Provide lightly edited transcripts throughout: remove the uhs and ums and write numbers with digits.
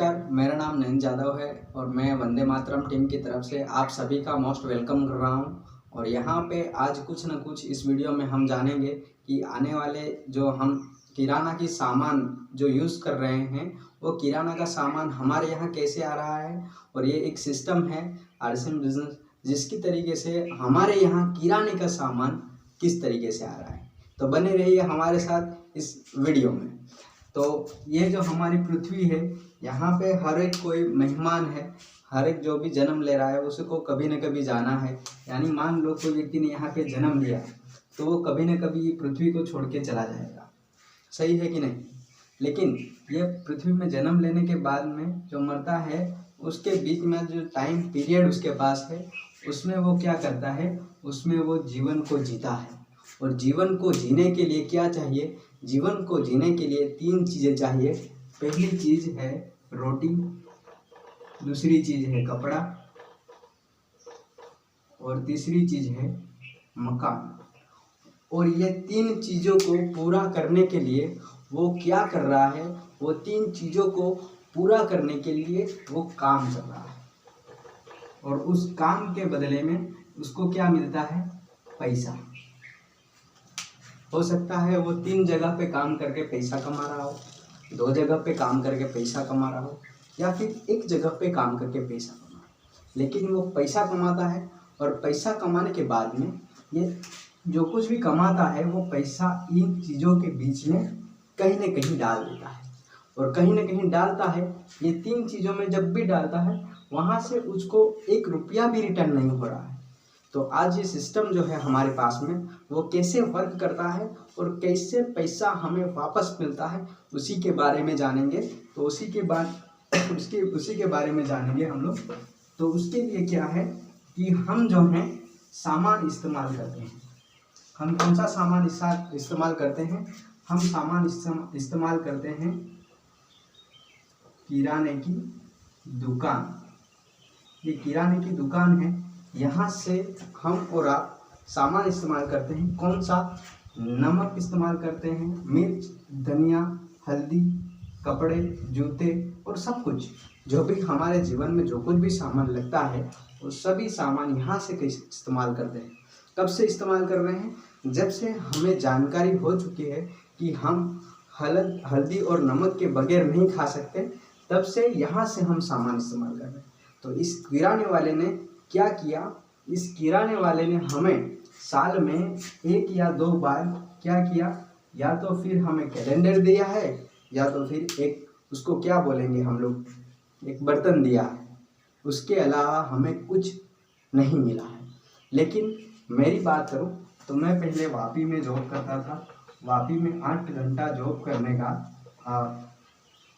नमस्कार, मेरा नाम नयन जादव है और मैं वंदे मातरम टीम की तरफ से आप सभी का मोस्ट वेलकम कर रहा हूं। और यहाँ पे आज कुछ न कुछ इस वीडियो में हम जानेंगे कि आने वाले जो हम किराना की सामान जो यूज़ कर रहे हैं वो किराना का सामान हमारे यहाँ कैसे आ रहा है। और ये एक सिस्टम है आरसीएम बिजनेस, जिसकी तरीके से हमारे यहाँ किराने का सामान किस तरीके से आ रहा है। तो बने रहिए हमारे साथ इस वीडियो में। तो ये जो हमारी पृथ्वी है, यहाँ पे हर एक कोई मेहमान है, हर एक जो भी जन्म ले रहा है उसको कभी न कभी जाना है। यानी मान लो कोई व्यक्ति ने यहाँ पे जन्म लिया तो वो कभी न कभी पृथ्वी को छोड़ के चला जाएगा, सही है कि नहीं। लेकिन ये पृथ्वी में जन्म लेने के बाद में जो मरता है उसके बीच में जो टाइम पीरियड उसके पास है उसमें वो क्या करता है, उसमें वो जीवन को जीता है। और जीवन को जीने के लिए क्या चाहिए, जीवन को जीने के लिए 3 चीज़ें चाहिए। पहली चीज़ है रोटी, दूसरी चीज़ है कपड़ा और तीसरी चीज़ है मकान। और ये 3 चीज़ों को पूरा करने के लिए वो क्या कर रहा है, वो 3 चीज़ों को पूरा करने के लिए वो काम कर रहा है। और उस काम के बदले में उसको क्या मिलता है, पैसा। हो सकता है वो 3 जगह पे काम करके पैसा कमा रहा हो, 2 जगह पे काम करके पैसा कमा रहा हो, या फिर 1 जगह पे काम करके पैसा कमा रहा हो। लेकिन वो पैसा कमाता है और पैसा कमाने के बाद में ये जो कुछ भी कमाता है वो पैसा इन चीज़ों के बीच में कहीं न कहीं डाल देता है। और कहीं न कहीं डालता है, ये 3 चीज़ों में जब भी डालता है वहाँ से उसको 1 रुपया भी रिटर्न नहीं हो रहा है। तो आज ये सिस्टम जो है हमारे पास में वो कैसे वर्क करता है और कैसे पैसा हमें वापस मिलता है, उसी के बारे में जानेंगे। तो उसी के बारे में जानेंगे हम लोग। तो उसके लिए क्या है कि हम जो हैं सामान इस्तेमाल करते हैं। हम कौन सा सामान इस्तेमाल करते हैं, हम सामान इस्तेमाल करते हैं किराने की दुकान। ये किराने की दुकान है, यहाँ से हम और आप सामान इस्तेमाल करते हैं। कौन सा, नमक इस्तेमाल करते हैं, मिर्च, धनिया, हल्दी, कपड़े, जूते और सब कुछ जो भी हमारे जीवन में जो कुछ भी सामान लगता है वो सभी सामान यहाँ से कैसे इस्तेमाल करते हैं। कब से इस्तेमाल कर रहे हैं, जब से हमें जानकारी हो चुकी है कि हम हल्दी और नमक के बगैर नहीं खा सकते, तब से यहाँ से हम सामान इस्तेमाल कर रहे हैं। तो इस किराने वाले ने क्या किया, इस किराने वाले ने हमें साल में 1 या 2 बार क्या किया, या तो फिर हमें कैलेंडर दिया है या तो फिर एक उसको क्या बोलेंगे हम लोग, एक बर्तन दिया है। उसके अलावा हमें कुछ नहीं मिला है। लेकिन मेरी बात करूं तो मैं पहले वापी में जॉब करता था। वापी में 8 घंटा जॉब करने का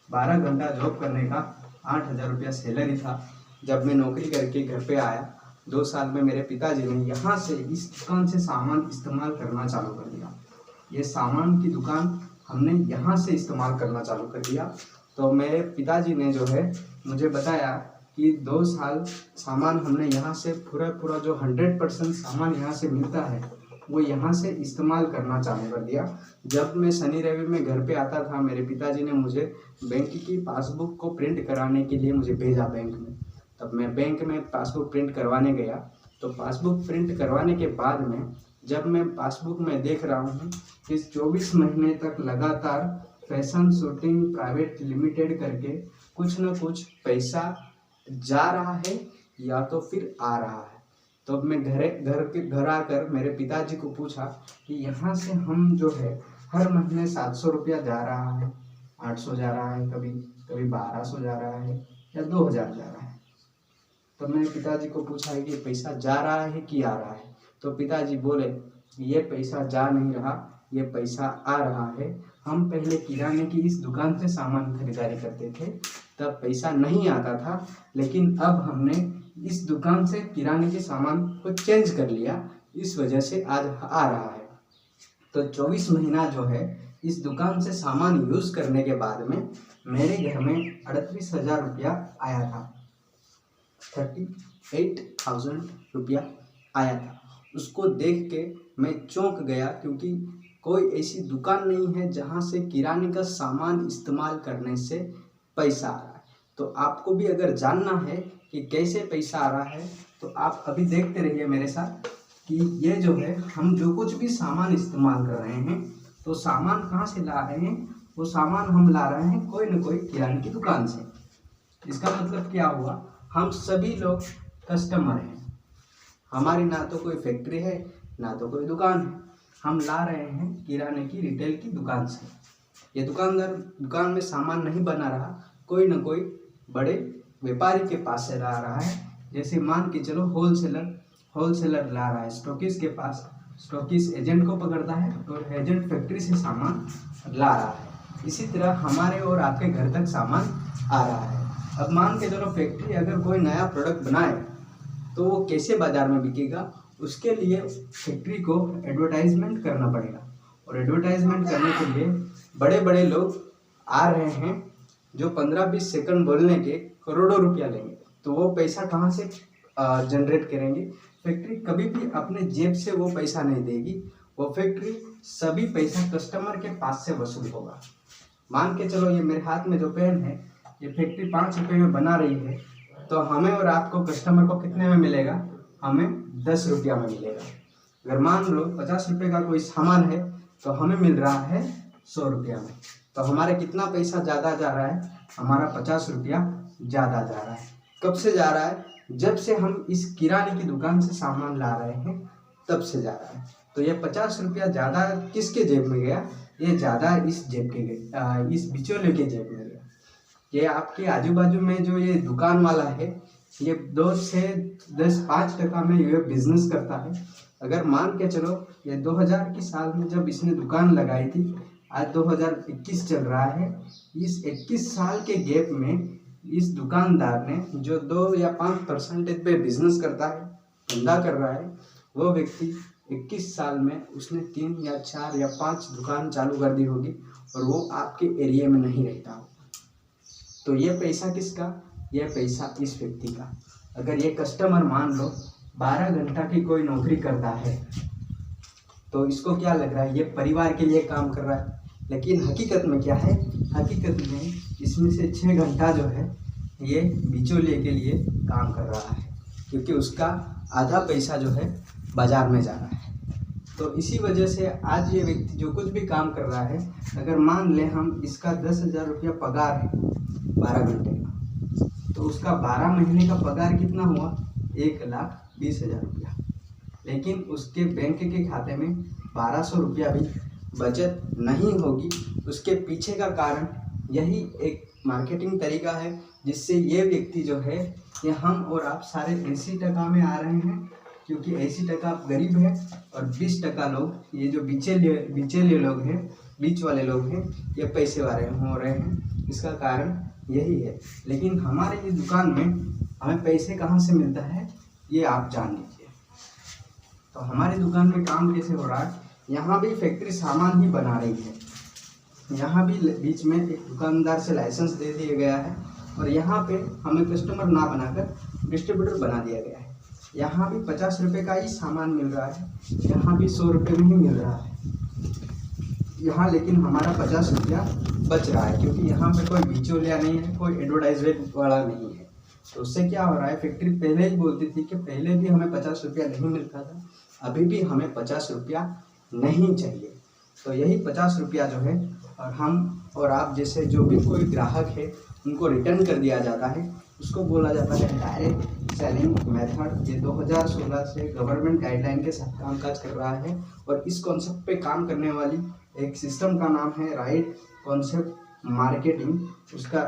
12 घंटा जॉब करने का 8,000 रुपया सैलरी था। जब मैं नौकरी करके घर पे आया 2 साल में मेरे पिताजी ने यहाँ से इस दुकान से सामान इस्तेमाल करना चालू कर दिया। ये सामान की दुकान हमने यहाँ से इस्तेमाल करना चालू कर दिया। तो मेरे पिताजी ने जो है मुझे बताया कि 2 साल सामान हमने यहाँ से पूरा जो 100% सामान यहाँ से मिलता है वो यहाँ से इस्तेमाल करना चालू कर दिया। जब मैं शनि रवि में घर पे आता था, मेरे पिताजी ने मुझे बैंक की पासबुक को प्रिंट कराने के लिए मुझे भेजा बैंक में। तब मैं बैंक में पासबुक प्रिंट करवाने गया। तो पासबुक प्रिंट करवाने के बाद में जब मैं पासबुक में देख रहा हूँ इस 24 महीने तक लगातार फैशन शूटिंग प्राइवेट लिमिटेड करके कुछ न कुछ पैसा जा रहा है या तो फिर आ रहा है। तो मैं घर आकर मेरे पिताजी को पूछा कि यहाँ से हम जो है हर महीने 700 रुपया जा रहा है, 800 जा रहा है, कभी 1200 जा रहा है या 2000 जा रहा है। तो मैंने पिताजी को पूछा है कि पैसा जा रहा है कि आ रहा है। तो पिताजी बोले ये पैसा जा नहीं रहा, ये पैसा आ रहा है। हम पहले किराने की इस दुकान से सामान खरीदारी करते थे, तब पैसा नहीं आता था, लेकिन अब हमने इस दुकान से किराने के सामान को चेंज कर लिया, इस वजह से आज आ रहा है। तो 24 महीना जो है इस दुकान से सामान यूज़ करने के बाद में मेरे घर में 38,000 रुपया आया था, 38,000 रुपया आया था। उसको देख के मैं चौंक गया, क्योंकि कोई ऐसी दुकान नहीं है जहाँ से किराने का सामान इस्तेमाल करने से पैसा आ रहा है। तो आपको भी अगर जानना है कि कैसे पैसा आ रहा है तो आप अभी देखते रहिए मेरे साथ कि ये जो है हम जो कुछ भी सामान इस्तेमाल कर रहे हैं तो सामान कहाँ से ला रहे हैं, वो सामान हम ला रहे हैं कोई न कोई किराने की दुकान से। इसका मतलब क्या हुआ, हम सभी लोग कस्टमर हैं, हमारी ना तो कोई फैक्ट्री है ना तो कोई दुकान है, हम ला रहे हैं किराने की रिटेल की दुकान से। ये दुकानदार दुकान में सामान नहीं बना रहा, कोई न कोई बड़े व्यापारी के पास से ला रहा है। जैसे मान के चलो होलसेलर ला रहा है स्टॉकिस्ट के पास, स्टॉकिस्ट एजेंट को पकड़ता है और एजेंट फैक्ट्री से सामान ला रहा है। इसी तरह हमारे और आपके घर तक सामान आ रहा है। अब मान के चलो फैक्ट्री अगर कोई नया प्रोडक्ट बनाए तो वो कैसे बाज़ार में बिकेगा, उसके लिए फैक्ट्री को एडवर्टाइजमेंट करना पड़ेगा। और एडवर्टाइजमेंट करने के लिए बड़े बड़े लोग आ रहे हैं जो 15-20 सेकंड बोलने के करोड़ों रुपया लेंगे। तो वो पैसा कहाँ से जनरेट करेंगे? फैक्ट्री कभी भी अपने जेब से वो पैसा नहीं देगी, वो फैक्ट्री सभी पैसा कस्टमर के पास से वसूल होगा। मान के चलो ये मेरे हाथ में जो पेन है ये फैक्ट्री 5 रुपये में बना रही है, तो हमें और आपको कस्टमर को कितने में मिलेगा? हमें 10 रुपया में मिलेगा। अगर मान लो 50 रुपये का कोई सामान है तो हमें मिल रहा है 100 रुपया में, तो हमारे कितना पैसा ज़्यादा जा रहा है? हमारा 50 रुपया ज़्यादा जा रहा है। कब से जा रहा है? जब से हम इस किराने की दुकान से सामान ला रहे हैं तब से जा रहा है। तो ये 50 रुपया ज़्यादा किसके जेब में गया? ये ज़्यादा इस जेब के गए, इस बिचौलिए के जेब में गया। ये आपके आजू बाजू में जो ये दुकान वाला है ये 2 से 5% में ये बिजनेस करता है। अगर मान के चलो ये 2000 की साल में जब इसने दुकान लगाई थी, आज 2021 चल रहा है, इस 21 साल के गैप में इस दुकानदार ने जो 2 या 5% पे बिजनेस करता है, धंधा कर रहा है, वो व्यक्ति 21 साल में उसने 3 या 4 या 5 दुकान चालू कर दी होगी और वो आपके एरिया में नहीं रहता होगा। तो ये पैसा किसका? ये पैसा इस व्यक्ति का। अगर ये कस्टमर मान लो 12 घंटा की कोई नौकरी करता है तो इसको क्या लग रहा है? ये परिवार के लिए काम कर रहा है, लेकिन हकीकत में क्या है? हकीकत में इसमें से 6 घंटा जो है ये बिचौलिए के लिए काम कर रहा है, क्योंकि उसका आधा पैसा जो है बाजार में जा रहा है। तो इसी वजह से आज ये व्यक्ति जो कुछ भी काम कर रहा है, अगर मान ले हम इसका 10,000 रुपया पगार है 12 घंटे का, तो उसका 12 महीने का पगार कितना हुआ? 1,20,000 रुपया। लेकिन उसके बैंक के खाते में 1200 रुपया भी बचत नहीं होगी। उसके पीछे का कारण यही एक मार्केटिंग तरीका है, जिससे ये व्यक्ति जो है ये हम और आप सारे 80% में आ रहे हैं, क्योंकि 80% गरीब है और 20% लोग ये जो बिचेले लोग हैं, बीच वाले लोग हैं, ये पैसे वाले हो रहे हैं। इसका कारण यही है। लेकिन हमारे ये दुकान में हमें पैसे कहाँ से मिलता है ये आप जान लीजिए। तो हमारी दुकान में काम कैसे हो रहा है? यहाँ भी फैक्ट्री सामान ही बना रही है, यहाँ भी बीच में एक दुकानदार से लाइसेंस दे दिया गया है और यहाँ पे हमें कस्टमर ना बनाकर डिस्ट्रीब्यूटर बना दिया गया है। यहाँ भी 50 रुपये का ही सामान मिल रहा है, यहाँ भी 100 रुपये में ही मिल रहा है यहाँ, लेकिन हमारा 50 रुपया बच रहा है, क्योंकि यहाँ पे कोई बिचौलिया नहीं है, कोई एडवर्टाइजमेंट वाला नहीं है। तो उससे क्या हो रहा है? फैक्ट्री पहले ही बोलती थी कि पहले भी हमें 50 रुपया नहीं मिलता था, अभी भी हमें 50 रुपया नहीं चाहिए। तो यही 50 रुपया जो है और हम और आप जैसे जो भी कोई ग्राहक है उनको रिटर्न कर दिया जाता है, उसको बोला जाता है डायरेक्ट सेलिंग मेथड। ये 2016 से गवर्नमेंट गाइडलाइन के साथ कामकाज कर रहा है और इस कॉन्सेप्ट पे काम करने वाली एक सिस्टम का नाम है राइट कॉन्सेप्ट मार्केटिंग। उसका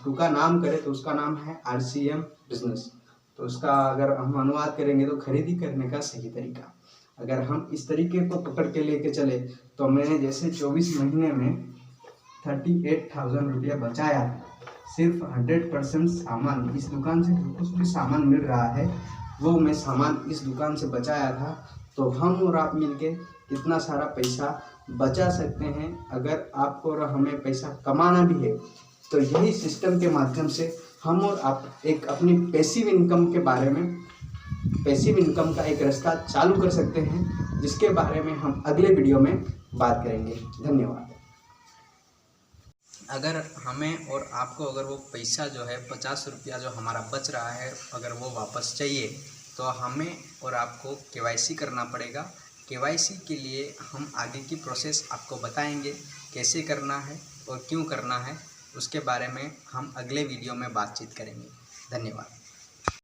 टूका नाम करें तो उसका नाम है RCM बिजनेस। तो उसका अगर हम अनुवाद करेंगे तो खरीदी करने का सही तरीका। अगर हम इस तरीके को पकड़ के लेके चले तो मैंने जैसे 24 महीने में 38,000 रुपया बचाया, सिर्फ 100% सामान इस दुकान से जो कुछ भी सामान मिल रहा है वो मैं सामान इस दुकान से बचाया था। तो हम और आप मिलके कितना सारा पैसा बचा सकते हैं। अगर आपको और हमें पैसा कमाना भी है तो यही सिस्टम के माध्यम से हम और आप एक अपनी पैसिव इनकम के बारे में, पैसिव इनकम का एक रास्ता चालू कर सकते हैं, जिसके बारे में हम अगले वीडियो में बात करेंगे। धन्यवाद। अगर हमें और आपको अगर वो पैसा जो है 50 रुपया जो हमारा बच रहा है अगर वो वापस चाहिए तो हमें और आपको केवाईसी करना पड़ेगा। केवाईसी के लिए हम आगे की प्रोसेस आपको बताएंगे कैसे करना है और क्यों करना है, उसके बारे में हम अगले वीडियो में बातचीत करेंगे। धन्यवाद।